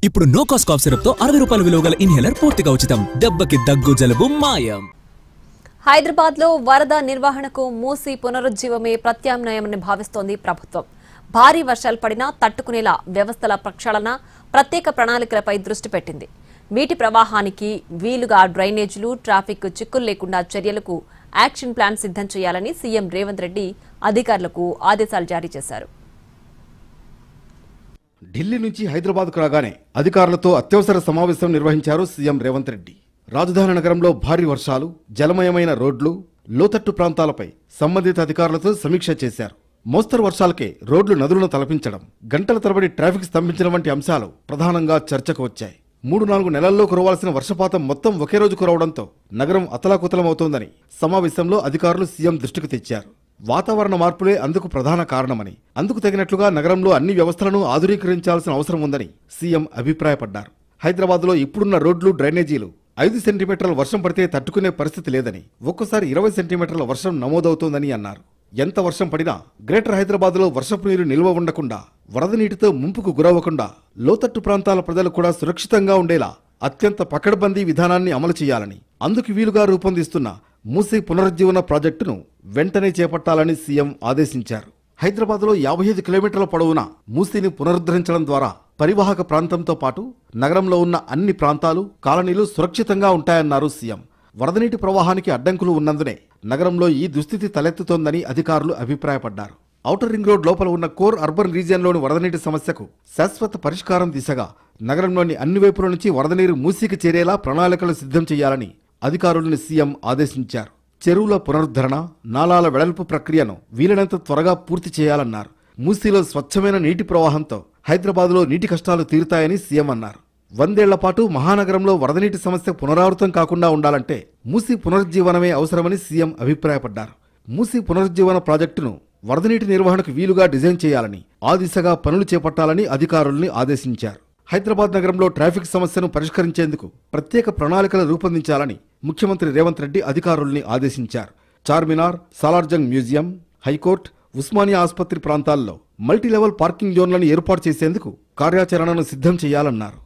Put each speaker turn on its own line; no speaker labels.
ఇప్పుడు no cost cough syrup తో 60 రూపాయల విలువ గల ఇన్హేలర్ పూర్తిగా ఉచితం. దెబ్బకి దగ్గు జలుబు మాయం.
హైదరాబాద్ లో వరద నిర్వహణకు మూసి పునరుజ్జీవమే ప్రత్యామ్నాయమని భావిస్తోంది ప్రభుత్వం. భారీ వర్షాలు పడినా తట్టుకునేలా వ్యవస్థల ప్రక్షాళన, ప్రత్యేక ప్రణాళికలపై దృష్టి పెట్టింది. నీటి ప్రవాహానికి వీలుగా డ్రైనేజీలు, ట్రాఫిక్ చిక్కులు లేకుండా చర్యలకు యాక్షన్ ప్లాన్ సిద్ధం చేయాలని సీఎం రేవంత్ రెడ్డి అధికారులకు ఆదేశాలు జారీ చేశారు.
ఢిల్లీ నుంచి హైదరాబాద్కు రాగానే అధికారులతో అత్యవసర సమావేశం నిర్వహించారు సీఎం రేవంత్ రెడ్డి. రాజధాని నగరంలో భారీ వర్షాలు, జలమయమైన రోడ్లు, లోతట్టు ప్రాంతాలపై సంబంధిత అధికారులతో సమీక్ష చేశారు. మోస్తరు వర్షాలకే రోడ్లు నదులను తలపించడం, గంటల తరబడి ట్రాఫిక్ స్తంభించడం వంటి అంశాలు ప్రధానంగా చర్చకు వచ్చాయి. 3-4 నెలల్లో కురవాల్సిన వర్షపాతం మొత్తం ఒకే రోజు కురవడంతో నగరం అతలాకుతలమవుతోందని సమావేశంలో అధికారులు సీఎం దృష్టికి తెచ్చారు. వాతావరణ మార్పులే అందుకు ప్రధాన కారణమని, అందుకు తగినట్లుగా నగరంలో అన్ని వ్యవస్థలను ఆధునీకరించాల్సిన అవసరం ఉందని సీఎం అభిప్రాయపడ్డారు. హైదరాబాద్లో ఇప్పుడున్న రోడ్లు, డ్రైనేజీలు 5 సెంటీమీటర్ల వర్షం పడితే తట్టుకునే పరిస్థితి లేదని, ఒక్కోసారి 20 సెంటీమీటర్ల వర్షం నమోదవుతోందని అన్నారు. ఎంత వర్షం పడినా గ్రేటర్ హైదరాబాద్లో వర్షపు నీరు నిల్వ ఉండకుండా, వరద నీటితో ముంపుకు గురవ్వకుండా లోతట్టు ప్రాంతాల ప్రజలు కూడా సురక్షితంగా ఉండేలా అత్యంత పకడ్బందీ విధానాన్ని అమలు చేయాలని, అందుకు వీలుగా రూపొందిస్తున్న మూసీ పునరుజ్జీవన ప్రాజెక్టును వెంటనే చేపట్టాలని సీఎం ఆదేశించారు. హైదరాబాద్లో 55 కిలోమీటర్ల పొడవున మూసీని పునరుద్ధరించడం ద్వారా పరివాహక ప్రాంతంతో పాటు నగరంలో ఉన్న అన్ని ప్రాంతాలు, కాలనీలు సురక్షితంగా ఉంటాయన్నారు సీఎం. వరదనీటి ప్రవాహానికి అడ్డంకులు ఉన్నందునే నగరంలో ఈ దుస్థితి తలెత్తుతోందని అధికారులు అభిప్రాయపడ్డారు. ఔటర్ రింగ్ రోడ్ లోపల ఉన్న కోర్ అర్బన్ రీజియన్లోని వరదనీటి సమస్యకు శాశ్వత పరిష్కారం దిశగా నగరంలోని అన్ని వైపుల నుంచి వరదనీరు మూసీకి చేరేలా ప్రణాళికలు సిద్ధం చేయాలని అధికారులను సీఎం ఆదేశించారు. చెరువుల పునరుద్ధరణ, నాలాల వెడల్పు ప్రక్రియను వీలైనంత త్వరగా పూర్తి చేయాలన్నారు. మూసీలో స్వచ్ఛమైన నీటి ప్రవాహంతో హైదరాబాద్లో నీటి కష్టాలు తీరుతాయని సీఎం అన్నారు. 100 ఏళ్ల పాటు మహానగరంలో వరదనీటి సమస్య పునరావృతం కాకుండా ఉండాలంటే మూసీ పునరుజ్జీవనమే అవసరమని సీఎం అభిప్రాయపడ్డారు. మూసీ పునరుజ్జీవన ప్రాజెక్టును వరదనీటి నిర్వహణకు వీలుగా డిజైన్ చేయాలని, ఆ దిశగా పనులు చేపట్టాలని అధికారుల్ని ఆదేశించారు. హైదరాబాద్ నగరంలో ట్రాఫిక్ సమస్యను పరిష్కరించేందుకు ప్రత్యేక ప్రణాళికలు రూపొందించాలని ముఖ్యమంత్రి రేవంత్ రెడ్డి అధికారుల్ని ఆదేశించారు. చార్మినార్, సాలార్జంగ్ మ్యూజియం, హైకోర్టు, ఉస్మానియా ఆసుపత్రి ప్రాంతాల్లో మల్టీలెవెల్ పార్కింగ్ జోన్లను ఏర్పాటు చేసేందుకు కార్యాచరణను సిద్ధం చేయాలన్నారు.